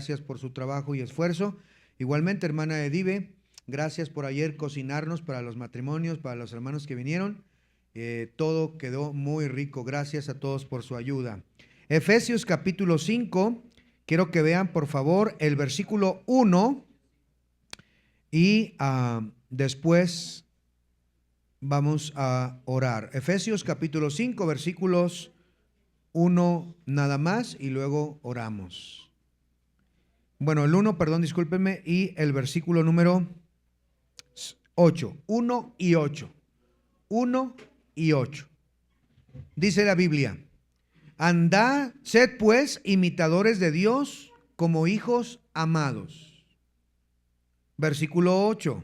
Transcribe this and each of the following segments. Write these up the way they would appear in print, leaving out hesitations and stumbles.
Gracias por su trabajo y esfuerzo. Igualmente, hermana Edive, gracias por ayer cocinarnos para los matrimonios, para los hermanos que vinieron. Todo quedó muy rico. Gracias a todos por su ayuda. Efesios capítulo 5. Quiero que vean, por favor, el versículo 1 y después vamos a orar. Efesios capítulo 5, versículos 1 nada más y luego oramos. Bueno, el 1, perdón, discúlpenme, y el versículo número 8. 1 y 8. 1 y 8. Dice la Biblia: andad, sed pues imitadores de Dios como hijos amados. Versículo 8.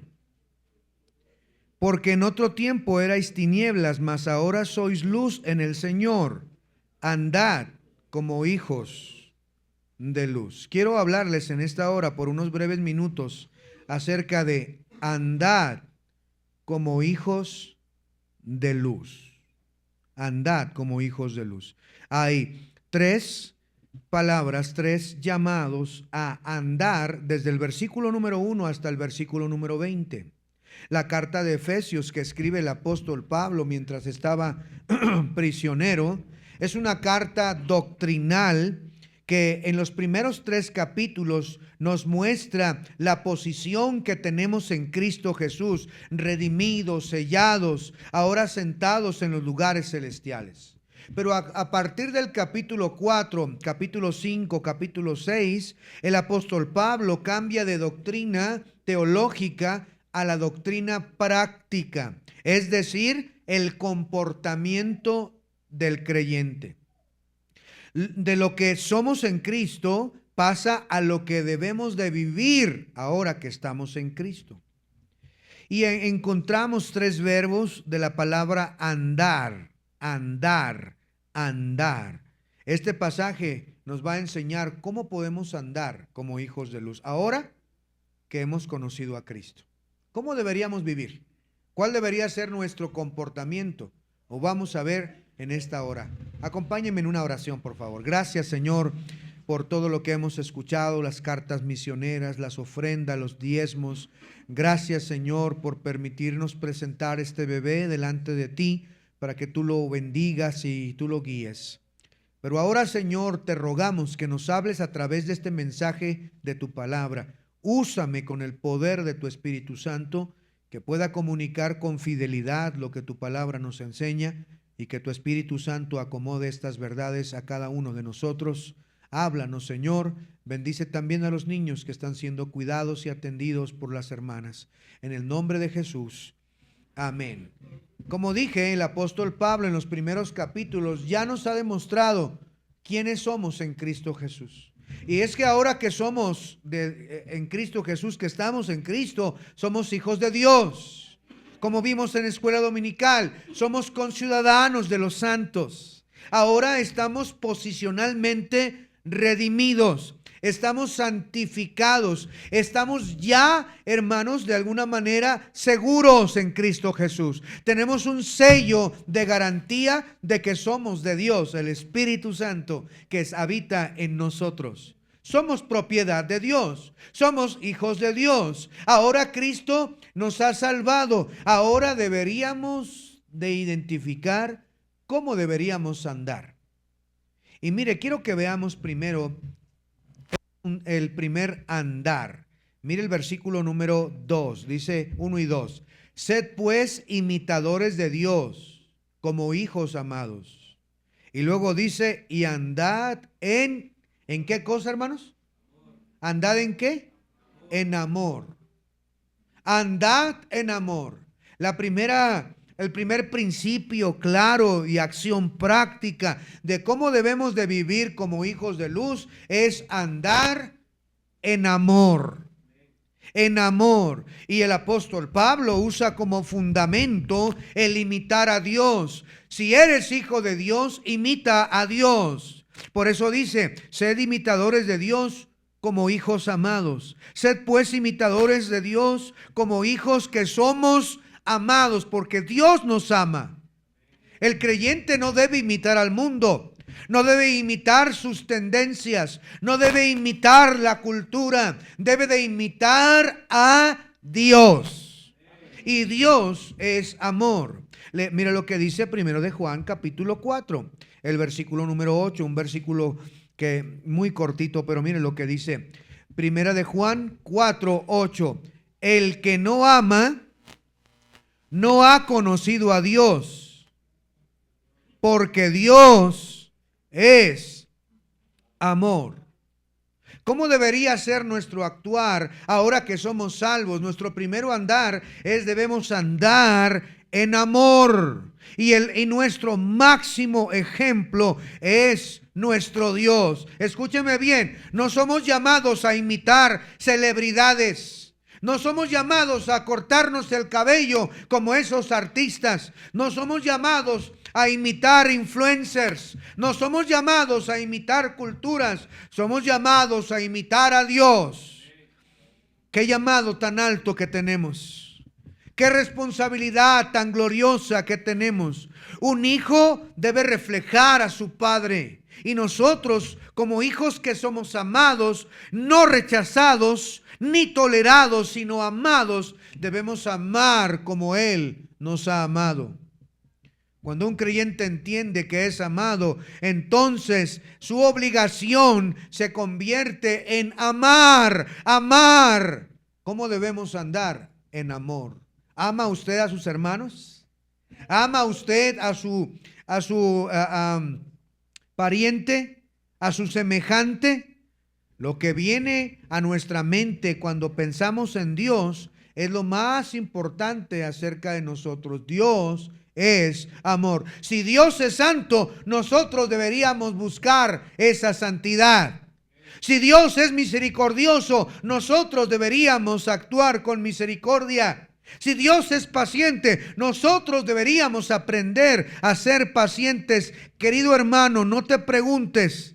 Porque en otro tiempo erais tinieblas, mas ahora sois luz en el Señor. Andad como hijos de luz. Quiero hablarles en esta hora por unos breves minutos acerca de andad como hijos de luz. Andad como hijos de luz. Hay tres palabras, tres llamados a andar desde el versículo número 1 hasta el versículo número 20. La carta de Efesios que escribe el apóstol Pablo mientras estaba prisionero es una carta doctrinal que en los primeros 3 capítulos nos muestra la posición que tenemos en Cristo Jesús, redimidos, sellados, ahora sentados en los lugares celestiales. Pero a partir del capítulo 4, capítulo 5, capítulo 6, el apóstol Pablo cambia de doctrina teológica a la doctrina práctica, es decir, el comportamiento del creyente. De lo que somos en Cristo pasa a lo que debemos de vivir ahora que estamos en Cristo. Y encontramos 3 verbos de la palabra andar, andar, andar. Este pasaje nos va a enseñar cómo podemos andar como hijos de luz ahora que hemos conocido a Cristo. ¿Cómo deberíamos vivir? ¿Cuál debería ser nuestro comportamiento? O vamos a ver en esta hora. Acompáñenme en una oración, por favor. Gracias, Señor, por todo lo que hemos escuchado, las cartas misioneras, las ofrendas, los diezmos. Gracias, Señor, por permitirnos presentar este bebé delante de ti para que tú lo bendigas y tú lo guíes. Pero ahora, Señor, te rogamos que nos hables a través de este mensaje de tu palabra. Úsame con el poder de tu Espíritu Santo, que pueda comunicar con fidelidad lo que tu palabra nos enseña, y que tu Espíritu Santo acomode estas verdades a cada uno de nosotros. Háblanos, Señor. Bendice también a los niños que están siendo cuidados y atendidos por las hermanas. En el nombre de Jesús. Amén. Como dije, el apóstol Pablo en los primeros capítulos ya nos ha demostrado quiénes somos en Cristo Jesús. Y es que ahora que somos en Cristo Jesús, que estamos en Cristo, somos hijos de Dios. Como vimos en escuela dominical, somos conciudadanos de los santos. Ahora estamos posicionalmente redimidos, estamos santificados, estamos ya, hermanos, de alguna manera seguros en Cristo Jesús. Tenemos un sello de garantía de que somos de Dios, el Espíritu Santo que habita en nosotros. Somos propiedad de Dios, somos hijos de Dios. Ahora Cristo nos ha salvado. Ahora deberíamos de identificar cómo deberíamos andar. Y mire, quiero que veamos primero el primer andar. Mire el versículo número 2, dice 1 y 2. Sed pues imitadores de Dios como hijos amados. Y luego dice, y andad ¿en qué cosa, hermanos? ¿Andad en qué? En amor. Andad en amor. El primer principio claro y acción práctica de cómo debemos de vivir como hijos de luz es andar en amor. En amor. Y el apóstol Pablo usa como fundamento el imitar a Dios. Si eres hijo de Dios, imita a Dios. Por eso dice, sed imitadores de Dios como hijos amados. Sed pues imitadores de Dios como hijos que somos amados, porque Dios nos ama. El creyente no debe imitar al mundo. No debe imitar sus tendencias, no debe imitar la cultura, debe de imitar a Dios. Y Dios es amor. Mira lo que dice primero de Juan capítulo 4, el versículo número 8, un versículo que muy cortito, pero mire lo que dice. Primera de Juan 4, 8. El que no ama no ha conocido a Dios, porque Dios es amor. ¿Cómo debería ser nuestro actuar ahora que somos salvos? Nuestro primero andar debemos andar en amor. Y nuestro máximo ejemplo es nuestro Dios. Escúcheme bien, no somos llamados a imitar celebridades. No somos llamados a cortarnos el cabello como esos artistas. No somos llamados a imitar influencers. No somos llamados a imitar culturas. Somos llamados a imitar a Dios. Qué llamado tan alto que tenemos. Qué responsabilidad tan gloriosa que tenemos. Un hijo debe reflejar a su padre. Y nosotros, como hijos que somos amados, no rechazados, ni tolerados, sino amados, debemos amar como Él nos ha amado. Cuando un creyente entiende que es amado, entonces su obligación se convierte en amar. Amar. ¿Cómo debemos andar? En amor. ¿Ama usted a sus hermanos? ¿Ama usted a su pariente? ¿A su semejante? Lo que viene a nuestra mente cuando pensamos en Dios es lo más importante acerca de nosotros. Dios es amor. Si Dios es santo, nosotros deberíamos buscar esa santidad. Si Dios es misericordioso, nosotros deberíamos actuar con misericordia. Si Dios es paciente, nosotros deberíamos aprender a ser pacientes. Querido hermano, no te preguntes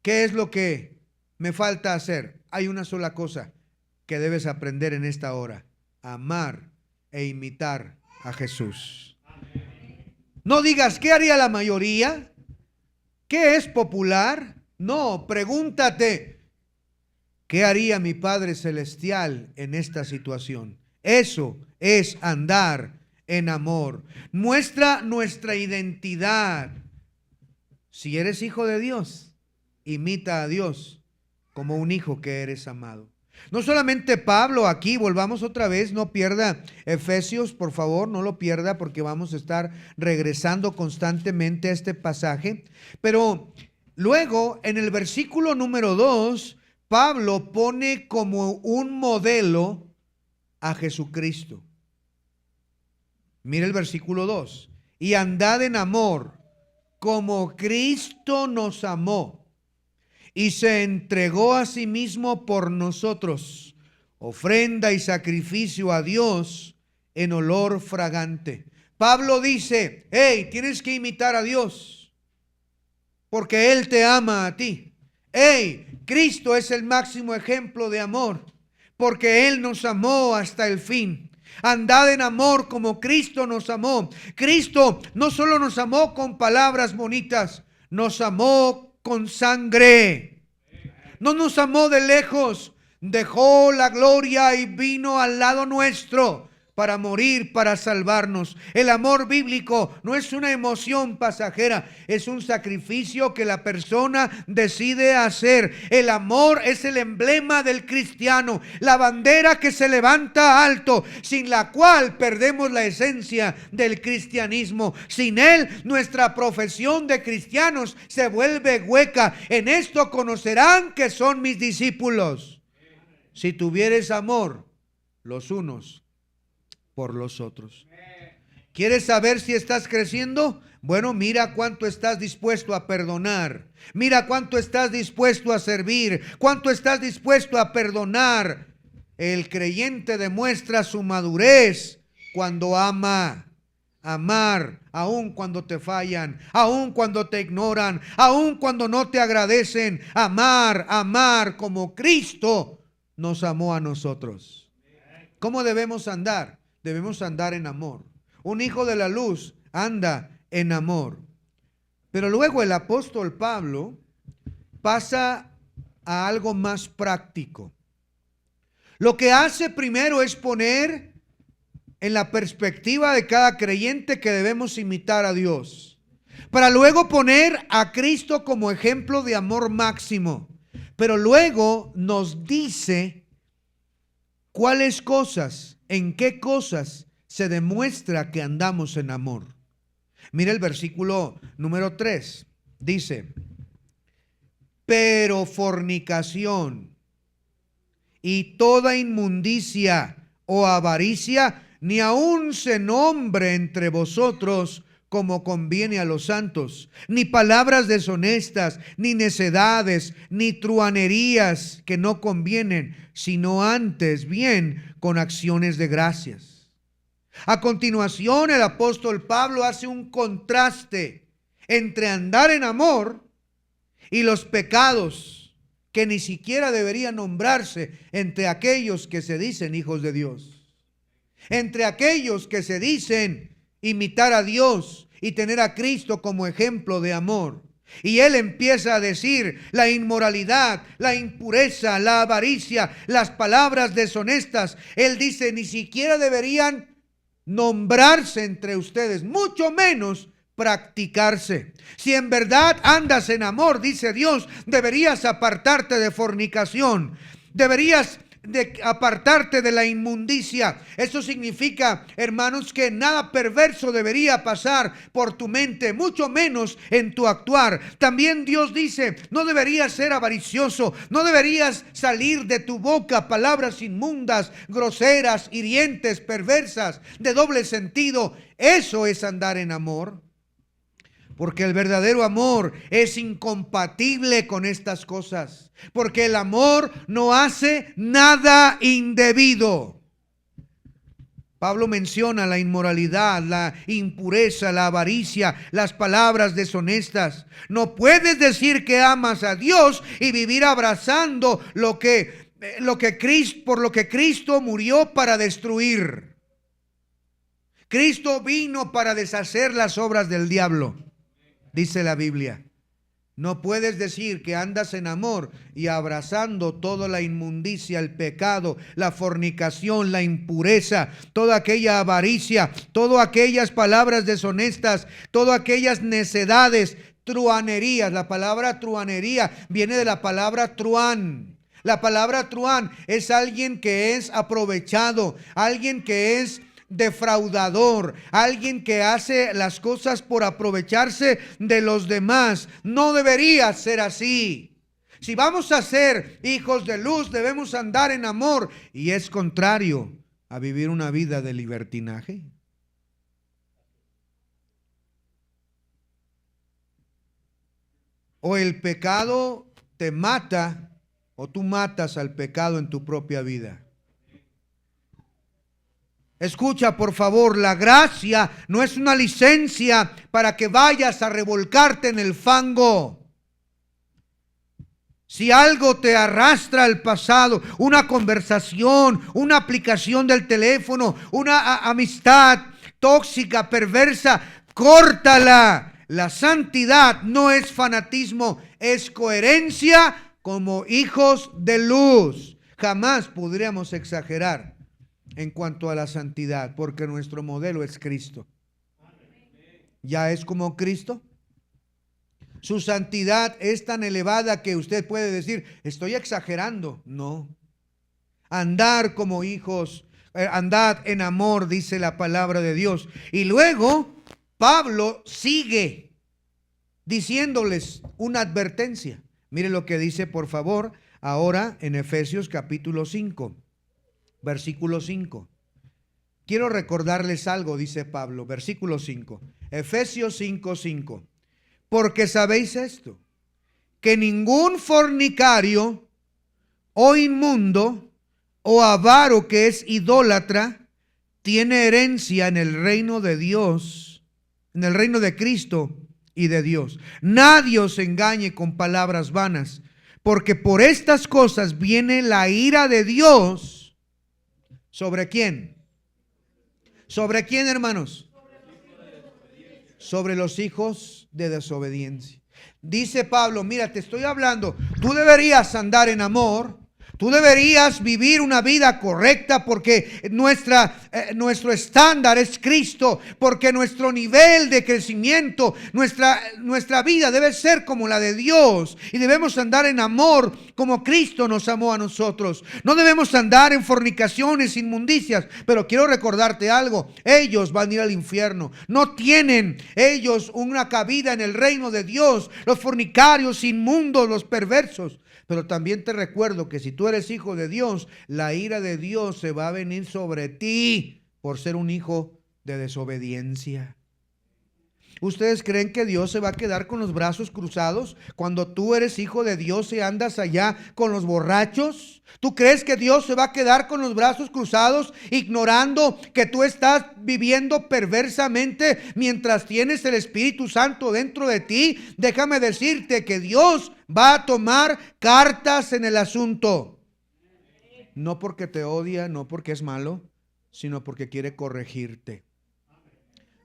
¿qué es lo que me falta hacer? Hay una sola cosa que debes aprender en esta hora: amar e imitar a Jesús. No digas ¿qué haría la mayoría? ¿Qué es popular? No, pregúntate ¿qué haría mi Padre Celestial en esta situación? Eso es andar en amor. Muestra nuestra identidad. Si eres hijo de Dios, imita a Dios como un hijo que eres amado. No solamente Pablo aquí, volvamos otra vez, no pierda Efesios, por favor, no lo pierda porque vamos a estar regresando constantemente a este pasaje. Pero luego en el versículo número 2, Pablo pone como un modelo a Jesucristo. Mira el versículo 2. Y andad en amor como Cristo nos amó y se entregó a sí mismo por nosotros, ofrenda y sacrificio a Dios en olor fragante. Pablo dice, hey, tienes que imitar a Dios porque Él te ama a ti. Hey, Cristo es el máximo ejemplo de amor porque Él nos amó hasta el fin. Andad en amor como Cristo nos amó. Cristo no solo nos amó con palabras bonitas, nos amó con sangre. No nos amó de lejos, dejó la gloria y vino al lado nuestro para morir, para salvarnos. El amor bíblico no es una emoción pasajera, es un sacrificio que la persona decide hacer. El amor es el emblema del cristiano, la bandera que se levanta alto, sin la cual perdemos la esencia del cristianismo. Sin él, nuestra profesión de cristianos se vuelve hueca. En esto conocerán que son mis discípulos, si tuvieres amor los unos por los otros. ¿Quieres saber si estás creciendo? Bueno, mira cuánto estás dispuesto a perdonar. Mira cuánto estás dispuesto a servir. Cuánto estás dispuesto a perdonar. El creyente demuestra su madurez cuando ama. Amar, aun cuando te fallan, aun cuando te ignoran, aun cuando no te agradecen. Amar como Cristo nos amó a nosotros. ¿Cómo debemos andar? Debemos andar en amor. Un hijo de la luz anda en amor. Pero luego el apóstol Pablo pasa a algo más práctico. Lo que hace primero es poner en la perspectiva de cada creyente que debemos imitar a Dios, para luego poner a Cristo como ejemplo de amor máximo. Pero luego nos dice cuáles cosas, en qué cosas se demuestra que andamos en amor. Mira el versículo número 3. Dice: pero fornicación y toda inmundicia o avaricia ni aun se nombre entre vosotros, como conviene a los santos, ni palabras deshonestas, ni necedades, ni truhanerías que no convienen, sino antes bien con acciones de gracias. A continuación, el apóstol Pablo hace un contraste entre andar en amor y los pecados que ni siquiera deberían nombrarse entre aquellos que se dicen hijos de Dios, entre aquellos que se dicen imitar a Dios y tener a Cristo como ejemplo de amor. Y él empieza a decir la inmoralidad, la impureza, la avaricia, las palabras deshonestas. Él dice, ni siquiera deberían nombrarse entre ustedes, mucho menos practicarse. Si en verdad andas en amor, dice Dios, deberías apartarte de fornicación, deberías de apartarte de la inmundicia. Eso significa, hermanos, que nada perverso debería pasar por tu mente, mucho menos en tu actuar. También Dios dice, no deberías ser avaricioso, no deberías salir de tu boca palabras inmundas, groseras, hirientes, perversas, de doble sentido. Eso es andar en amor. Porque el verdadero amor es incompatible con estas cosas. Porque el amor no hace nada indebido. Pablo menciona la inmoralidad, la impureza, la avaricia, las palabras deshonestas. No puedes decir que amas a Dios y vivir abrazando por lo que Cristo murió para destruir. Cristo vino para deshacer las obras del diablo. Dice la Biblia. No puedes decir que andas en amor y abrazando toda la inmundicia, el pecado, la fornicación, la impureza, toda aquella avaricia, todas aquellas palabras deshonestas, todas aquellas necedades, truhanerías. La palabra truhanería viene de la palabra truán. La palabra truán es alguien que es aprovechado, alguien que es defraudador, alguien que hace las cosas por aprovecharse de los demás. No debería ser así. Si vamos a ser hijos de luz, debemos andar en amor, y es contrario a vivir una vida de libertinaje. O el pecado te mata, o tú matas al pecado en tu propia vida. Escucha, por favor, la gracia no es una licencia para que vayas a revolcarte en el fango. Si algo te arrastra al pasado, una conversación, una aplicación del teléfono, una amistad tóxica, perversa, córtala. La santidad no es fanatismo, es coherencia como hijos de luz. Jamás podríamos exagerar en cuanto a la santidad, porque nuestro modelo es Cristo. ¿Ya es como Cristo? Su santidad es tan elevada que usted puede decir, estoy exagerando. No. Andar como hijos, andad en amor, dice la palabra de Dios. Y luego Pablo sigue diciéndoles una advertencia. Mire lo que dice, por favor, ahora en Efesios capítulo 5. Versículo 5. Quiero recordarles algo, dice Pablo, versículo 5. Efesios 5:5. Porque sabéis esto, que ningún fornicario o inmundo o avaro que es idólatra tiene herencia en el reino de Dios, en el reino de Cristo y de Dios. Nadie os engañe con palabras vanas, porque por estas cosas viene la ira de Dios. ¿Sobre quién? ¿Sobre quién, hermanos? sobre los hijos de desobediencia. Dice Pablo, mira, te estoy hablando, tú deberías andar en amor, tú deberías vivir una vida correcta porque nuestro estándar es Cristo, porque nuestro nivel de crecimiento, nuestra vida debe ser como la de Dios y debemos andar en amor como Cristo nos amó a nosotros. No debemos andar en fornicaciones, inmundicias, pero quiero recordarte algo, ellos van a ir al infierno, no tienen ellos una cabida en el reino de Dios, los fornicarios, inmundos, los perversos. Pero también te recuerdo que si tú eres hijo de Dios, la ira de Dios se va a venir sobre ti por ser un hijo de desobediencia. ¿Ustedes creen que Dios se va a quedar con los brazos cruzados cuando tú eres hijo de Dios y andas allá con los borrachos? ¿Tú crees que Dios se va a quedar con los brazos cruzados ignorando que tú estás viviendo perversamente mientras tienes el Espíritu Santo dentro de ti? Déjame decirte que Dios va a tomar cartas en el asunto. No porque te odia, no porque es malo, sino porque quiere corregirte.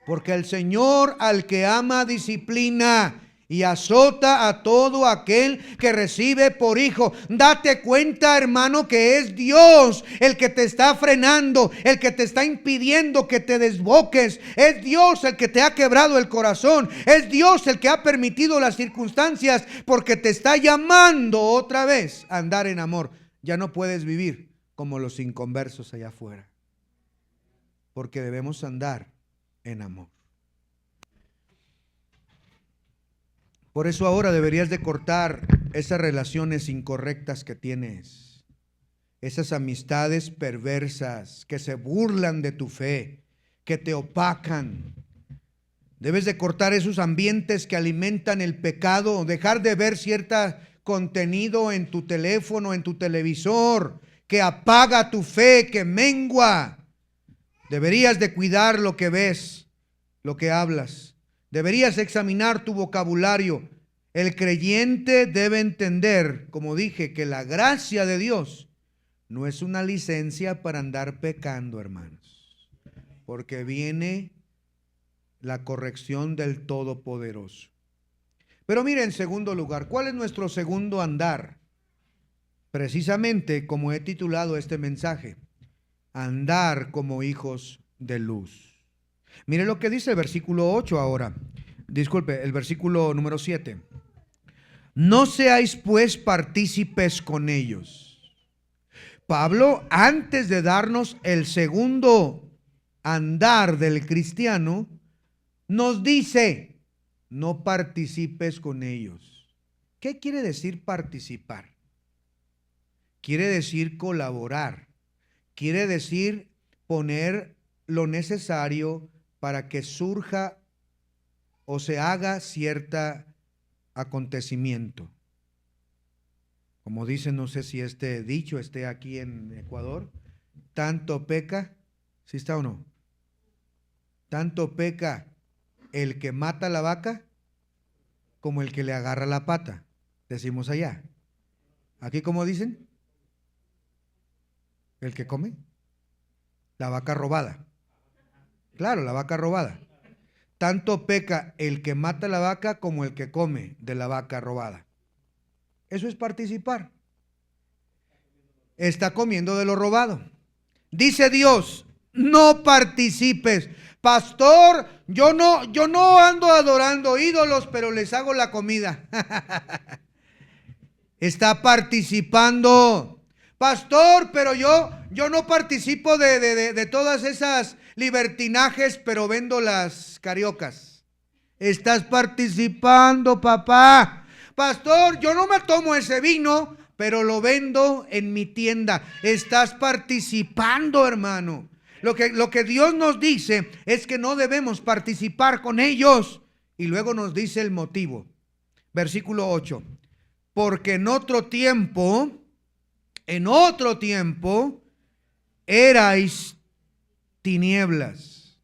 Porque el Señor al que ama disciplina y azota a todo aquel que recibe por hijo. Date cuenta, hermano, que es Dios el que te está frenando, el que te está impidiendo que te desboques. Es Dios el que te ha quebrado el corazón. Es Dios el que ha permitido las circunstancias porque te está llamando otra vez a andar en amor. Ya no puedes vivir como los inconversos allá afuera, porque debemos andar en amor. Por eso ahora deberías de cortar esas relaciones incorrectas que tienes, esas amistades perversas que se burlan de tu fe, que te opacan. Debes de cortar esos ambientes que alimentan el pecado, dejar de ver cierto contenido en tu teléfono, en tu televisor, que apaga tu fe, que mengua. Deberías de cuidar lo que ves, lo que hablas. Deberías examinar tu vocabulario. El creyente debe entender, como dije, que la gracia de Dios no es una licencia para andar pecando, hermanos, porque viene la corrección del Todopoderoso. Pero mire, en segundo lugar, ¿cuál es nuestro segundo andar? Precisamente como he titulado este mensaje, andar como hijos de luz. Mire lo que dice el versículo 8 ahora. Disculpe, el versículo número 7. No seáis pues partícipes con ellos. Pablo, antes de darnos el segundo andar del cristiano, nos dice, no participes con ellos. ¿Qué quiere decir participar? Quiere decir colaborar. Quiere decir poner lo necesario para que surja o se haga cierto acontecimiento. Como dicen, no sé si este dicho esté aquí en Ecuador, tanto peca, ¿sí está o no? Tanto peca el que mata la vaca como el que le agarra la pata, decimos allá. Aquí, ¿cómo dicen? El que come la vaca robada. Claro, la vaca robada. Tanto peca el que mata la vaca como el que come de la vaca robada. Eso es participar. Está comiendo de lo robado. Dice Dios, no participes. Pastor, yo no ando adorando ídolos, pero les hago la comida. Está participando. Pastor, pero yo no participo de todas esas libertinajes, pero vendo las cariocas. Estás participando, papá. Pastor, yo no me tomo ese vino, pero lo vendo en mi tienda. Estás participando, hermano. Lo que Dios nos dice es que no debemos participar con ellos. Y luego nos dice el motivo. Versículo 8. Porque en otro tiempo, erais tinieblas.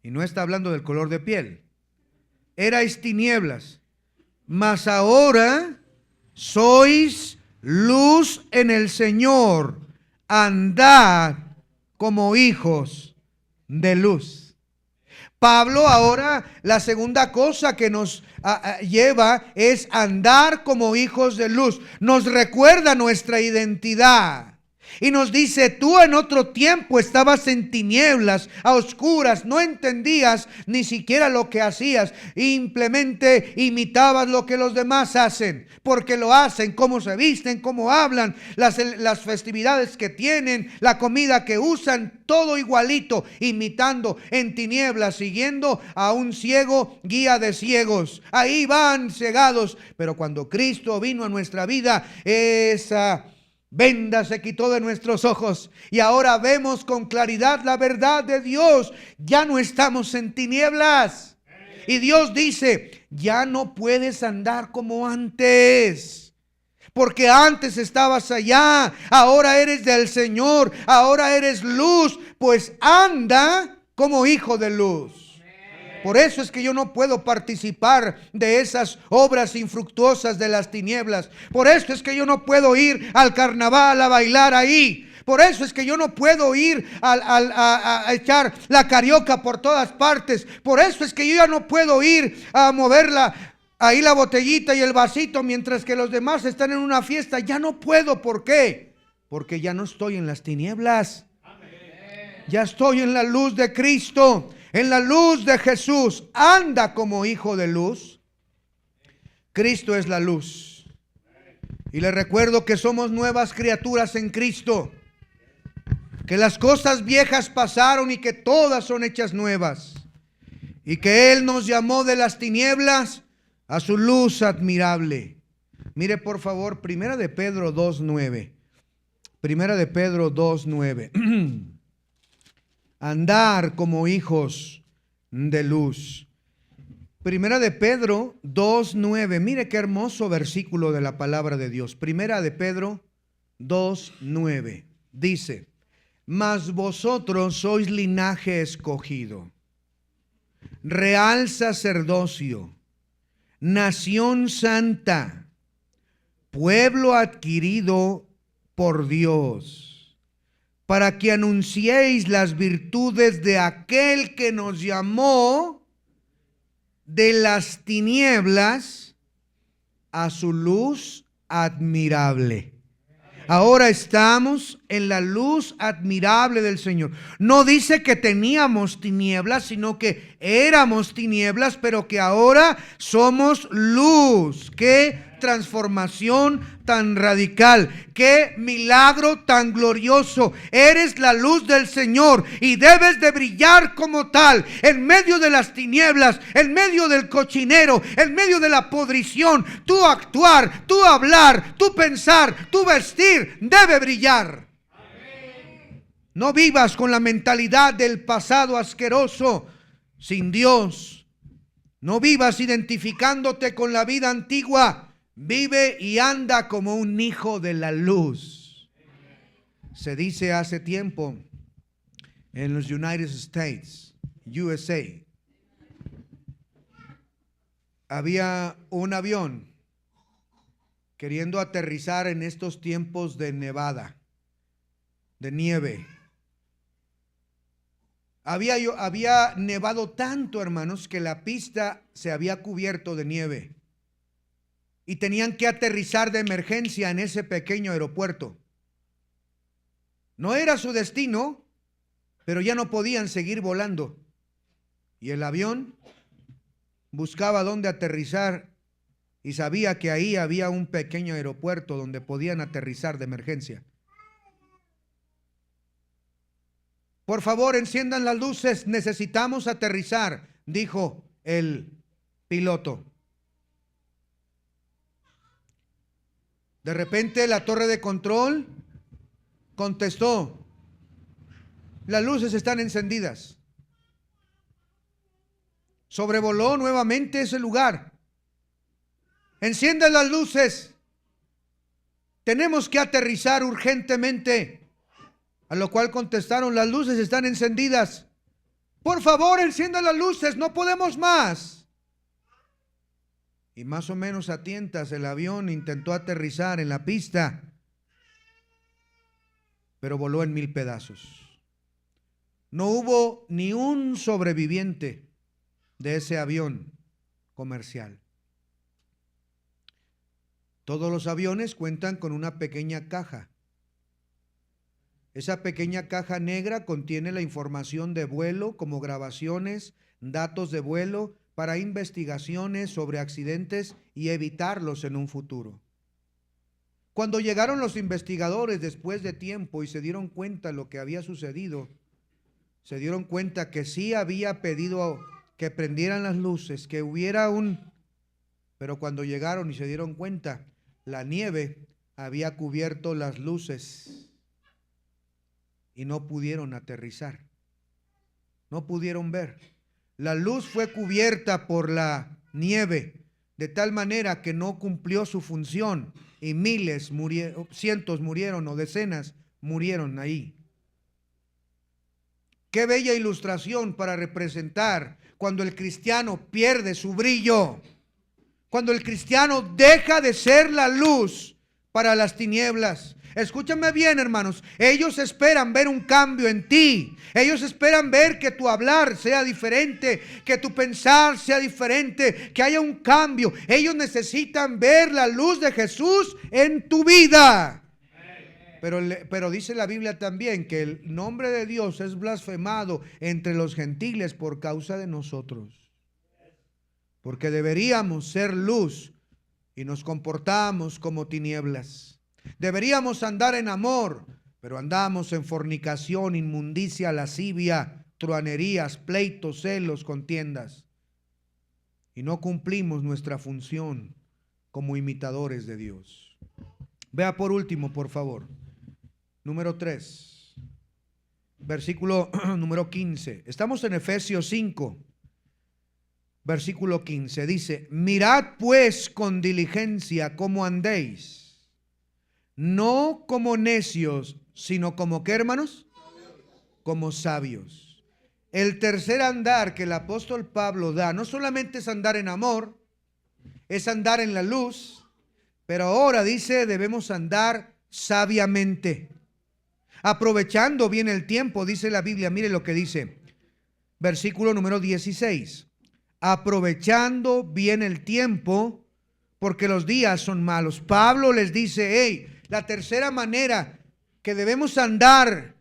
Y no está hablando del color de piel. Erais tinieblas, mas ahora sois luz en el Señor. Andad como hijos de luz. Pablo ahora la segunda cosa que nos lleva es andar como hijos de luz. Nos recuerda nuestra identidad. Y nos dice, tú en otro tiempo estabas en tinieblas, a oscuras, no entendías ni siquiera lo que hacías. Simplemente imitabas lo que los demás hacen, porque lo hacen, cómo se visten, cómo hablan, las festividades que tienen, la comida que usan, todo igualito, imitando en tinieblas, siguiendo a un ciego, guía de ciegos. Ahí van cegados, pero cuando Cristo vino a nuestra vida, esa venda se quitó de nuestros ojos y ahora vemos con claridad la verdad de Dios. Ya no estamos en tinieblas. Y Dios dice, ya no puedes andar como antes. Porque antes estabas allá, ahora eres del Señor, ahora eres luz. Pues anda como hijo de luz. Por eso es que yo no puedo participar de esas obras infructuosas de las tinieblas. Por eso es que yo no puedo ir al carnaval a bailar ahí. Por eso es que yo no puedo ir a echar la carioca por todas partes. Por eso es que yo ya no puedo ir a moverla ahí la botellita y el vasito mientras que los demás están en una fiesta. Ya no puedo. ¿Por qué? Porque ya no estoy en las tinieblas. Ya estoy en la luz de Cristo. En la luz de Jesús. Anda como hijo de luz. Cristo es la luz. Y le recuerdo que somos nuevas criaturas en Cristo. Que las cosas viejas pasaron y que todas son hechas nuevas. Y que Él nos llamó de las tinieblas a su luz admirable. Mire por favor, Primera de Pedro 2:9. Primera de Pedro 2:9. Andar como hijos de luz. Primera de Pedro 2:9. Mire qué hermoso versículo de la palabra de Dios. Primera de Pedro 2:9. Dice: mas vosotros sois linaje escogido, real sacerdocio, nación santa, pueblo adquirido por Dios, para que anunciéis las virtudes de aquel que nos llamó de las tinieblas a su luz admirable. Ahora estamos en la luz admirable del Señor. No dice que teníamos tinieblas, sino que éramos tinieblas, pero que ahora somos luz. ¡Qué transformación tan radical! ¡Qué milagro tan glorioso! Eres la luz del Señor y debes de brillar como tal, en medio de las tinieblas, en medio del cochinero, en medio de la podrición. Tu actuar, tu hablar, tu pensar, tu vestir debe brillar. No vivas con la mentalidad del pasado asqueroso, sin Dios. No vivas identificándote con la vida antigua. Vive y anda como un hijo de la luz. Se dice hace tiempo en los United States, USA, había un avión queriendo aterrizar en estos tiempos de nevada, de nieve. Había nevado tanto, hermanos, que la pista se había cubierto de nieve. Y tenían que aterrizar de emergencia en ese pequeño aeropuerto. No era su destino, pero ya no podían seguir volando. Y el avión buscaba dónde aterrizar y sabía que ahí había un pequeño aeropuerto donde podían aterrizar de emergencia. Por favor, enciendan las luces, necesitamos aterrizar, dijo el piloto. De repente la torre de control contestó: las luces están encendidas. Sobrevoló nuevamente ese lugar. Enciendan las luces. Tenemos que aterrizar urgentemente. A lo cual contestaron: las luces están encendidas. Por favor, enciendan las luces, no podemos más. Y más o menos a tientas el avión intentó aterrizar en la pista, pero voló en 1000 pedazos. No hubo ni un sobreviviente. de ese avión comercial. Todos los aviones cuentan con una pequeña caja. Esa pequeña caja negra contiene la información de vuelo, como grabaciones, datos de vuelo para investigaciones sobre accidentes y evitarlos en un futuro. Cuando llegaron los investigadores después de tiempo y se dieron cuenta de lo que había sucedido, se dieron cuenta que sí había pedido que prendieran las luces, que hubiera pero cuando llegaron y se dieron cuenta, la nieve había cubierto las luces y no pudieron aterrizar. No pudieron ver. La luz fue cubierta por la nieve, de tal manera que no cumplió su función y miles murieron, cientos murieron o decenas murieron ahí. Qué bella ilustración para representar cuando el cristiano pierde su brillo. Cuando el cristiano deja de ser la luz para las tinieblas. Escúchame bien, hermanos. Ellos esperan ver un cambio en ti. Ellos esperan ver que tu hablar sea diferente, que tu pensar sea diferente, que haya un cambio. Ellos necesitan ver la luz de Jesús en tu vida. Pero dice la Biblia también que el nombre de Dios es blasfemado entre los gentiles por causa de nosotros. Porque deberíamos ser luz y nos comportamos como tinieblas. Deberíamos andar en amor, pero andamos en fornicación, inmundicia, lascivia, truanerías, pleitos, celos, contiendas. Y no cumplimos nuestra función como imitadores de Dios. Vea por último, por favor. Número 3. Versículo número 15. Estamos en Efesios 5. Versículo 15 dice: mirad pues con diligencia cómo andéis, no como necios, sino como ¿qué, hermanos? Como sabios. El tercer andar que el apóstol Pablo da no solamente es andar en amor, es andar en la luz, pero ahora dice debemos andar sabiamente, aprovechando bien el tiempo. Dice la Biblia, mire lo que dice, versículo número 16. Aprovechando bien el tiempo, porque los días son malos. Pablo les dice, la tercera manera que debemos andar,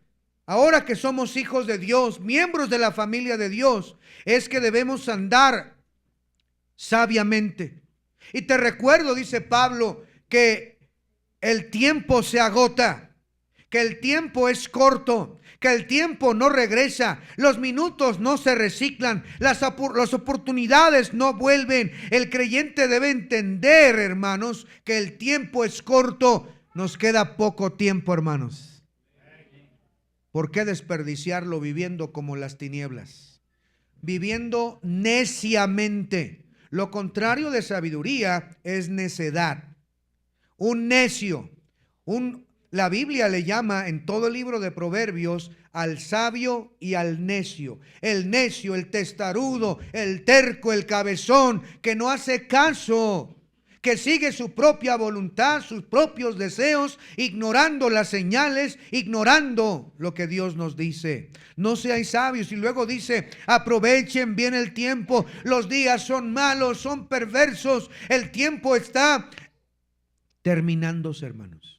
ahora que somos hijos de Dios, miembros de la familia de Dios, es que debemos andar sabiamente. Y te recuerdo, dice Pablo, que el tiempo se agota, que el tiempo es corto, que el tiempo no regresa, los minutos no se reciclan, las oportunidades no vuelven. El creyente debe entender, hermanos, que el tiempo es corto. Nos queda poco tiempo, hermanos. ¿Por qué desperdiciarlo viviendo como las tinieblas? Viviendo neciamente. Lo contrario de sabiduría es necedad. Un necio, la Biblia le llama en todo el libro de Proverbios al sabio y al necio. El necio, el testarudo, el terco, el cabezón, que no hace caso, que sigue su propia voluntad, sus propios deseos, ignorando las señales, ignorando lo que Dios nos dice. No seáis sabios. Y luego dice, aprovechen bien el tiempo. Los días son malos, son perversos. El tiempo está terminándose, hermanos.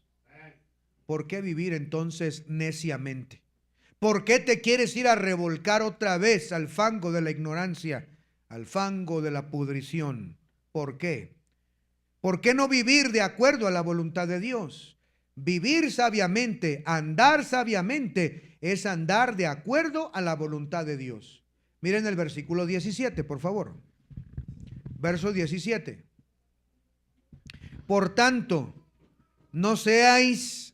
¿Por qué vivir entonces neciamente? ¿Por qué te quieres ir a revolcar otra vez al fango de la ignorancia, al fango de la pudrición? ¿Por qué? ¿Por qué no vivir de acuerdo a la voluntad de Dios? Vivir sabiamente, andar sabiamente, es andar de acuerdo a la voluntad de Dios. Miren el versículo 17, por favor. Verso 17. Por tanto, no seáis,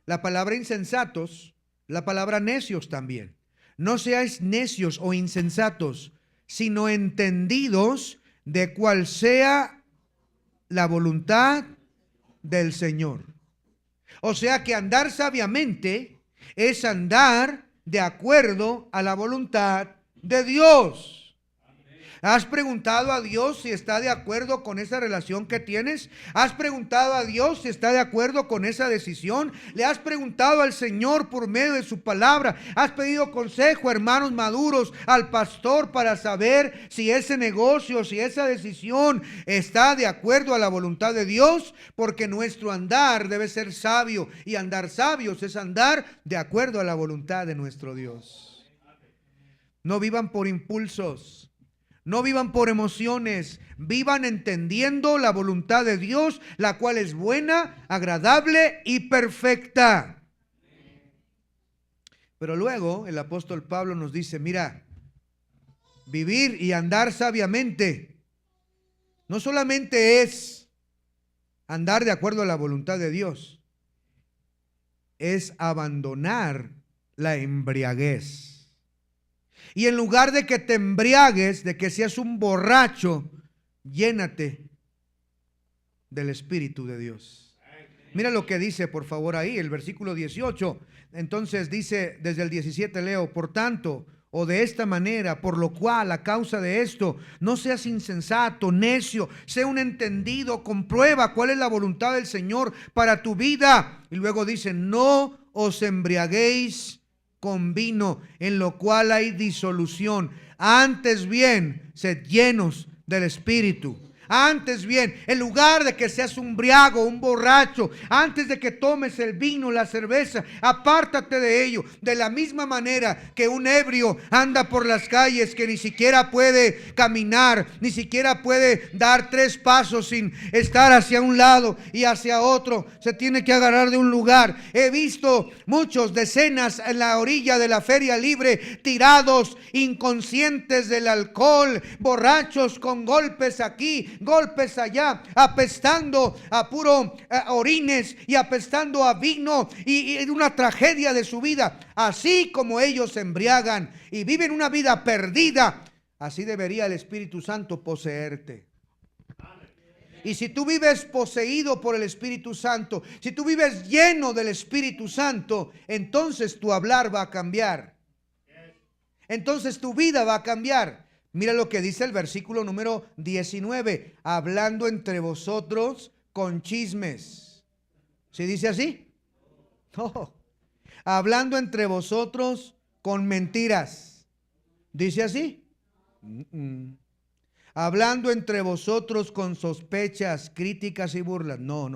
la palabra insensatos, la palabra necios también. No seáis necios o insensatos, sino entendidos de cuál sea la voluntad del Señor. O sea que andar sabiamente es andar de acuerdo a la voluntad de Dios. ¿Has preguntado a Dios si está de acuerdo con esa relación que tienes? ¿Has preguntado a Dios si está de acuerdo con esa decisión? ¿Le has preguntado al Señor por medio de su palabra? ¿Has pedido consejo, hermanos maduros, al pastor para saber si ese negocio, si esa decisión está de acuerdo a la voluntad de Dios? Porque nuestro andar debe ser sabio, y andar sabios es andar de acuerdo a la voluntad de nuestro Dios. No vivan por impulsos. No vivan por emociones, vivan entendiendo la voluntad de Dios, la cual es buena, agradable y perfecta. Pero luego el apóstol Pablo nos dice, mira, vivir y andar sabiamente no solamente es andar de acuerdo a la voluntad de Dios, es abandonar la embriaguez. Y en lugar de que te embriagues, de que seas un borracho, llénate del Espíritu de Dios. Mira lo que dice, por favor, ahí, el versículo 18. Entonces dice, desde el 17 leo, por tanto, o de esta manera, por lo cual, a causa de esto, no seas insensato, necio, sé un entendido, comprueba cuál es la voluntad del Señor para tu vida. Y luego dice, no os embriaguéis con vino, en lo cual hay disolución. Antes bien, sed llenos del Espíritu. Antes bien, en lugar de que seas un briago, un borracho, antes de que tomes el vino, la cerveza, apártate de ello. De la misma manera que un ebrio anda por las calles, que ni siquiera puede caminar, ni siquiera puede dar 3 pasos sin estar hacia un lado y hacia otro, se tiene que agarrar de un lugar. He visto muchos, decenas en la orilla de la feria libre, tirados, inconscientes del alcohol, borrachos con golpes aquí, golpes allá, apestando a puro orines y apestando a vino, y una tragedia de su vida. Así como ellos se embriagan y viven una vida perdida, así debería el Espíritu Santo poseerte. Y si tú vives poseído por el Espíritu Santo, si tú vives lleno del Espíritu Santo, entonces tu hablar va a cambiar. Entonces tu vida va a cambiar. Mira lo que dice el versículo número 19. Hablando entre vosotros con chismes. ¿Sí dice así? No. Hablando entre vosotros con mentiras. ¿Dice así? Hablando entre vosotros con sospechas, críticas y burlas. No.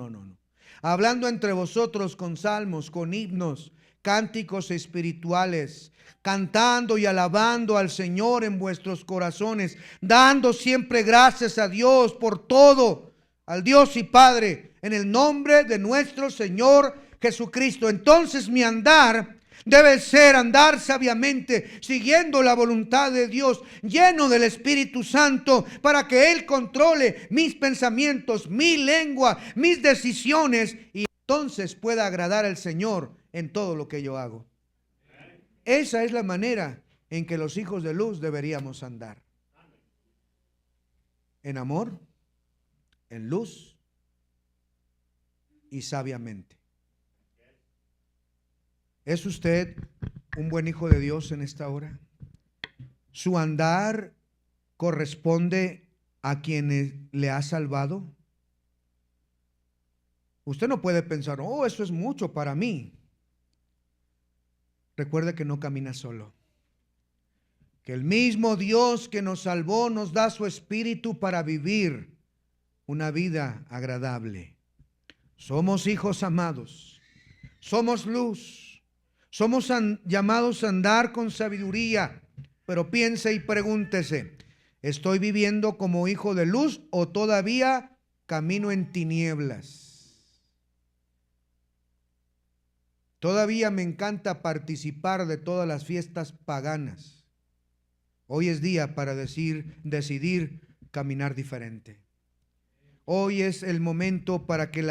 Hablando entre vosotros con salmos, con himnos, cánticos espirituales, cantando y alabando al Señor en vuestros corazones, dando siempre gracias a Dios por todo, al Dios y Padre, en el nombre de nuestro Señor Jesucristo. Entonces mi andar debe ser andar sabiamente, siguiendo la voluntad de Dios, lleno del Espíritu Santo, para que Él controle mis pensamientos, mi lengua, mis decisiones, y entonces pueda agradar al Señor en todo lo que yo hago. Esa es la manera en que los hijos de luz deberíamos andar. En amor, en luz y sabiamente. ¿Es usted un buen hijo de Dios en esta hora? ¿Su andar corresponde a quien le ha salvado? Usted no puede pensar, oh, eso es mucho para mí. Recuerde que no camina solo. Que el mismo Dios que nos salvó nos da su espíritu para vivir una vida agradable. Somos hijos amados. Somos luz. Somos llamados a andar con sabiduría. Pero piense y pregúntese, ¿estoy viviendo como hijo de luz o todavía camino en tinieblas? Todavía me encanta participar de todas las fiestas paganas. Hoy es día para decidir caminar diferente. Hoy es el momento para que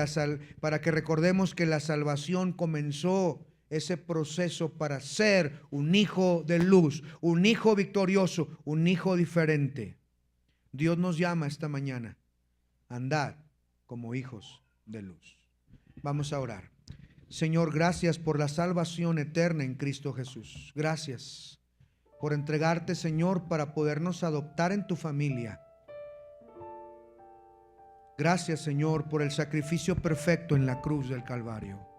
recordemos que la salvación comenzó ese proceso para ser un hijo de luz, un hijo victorioso, un hijo diferente. Dios nos llama esta mañana a andar como hijos de luz. Vamos a orar. Señor, gracias por la salvación eterna en Cristo Jesús. Gracias por entregarte, Señor, para podernos adoptar en tu familia. Gracias, Señor, por el sacrificio perfecto en la cruz del Calvario.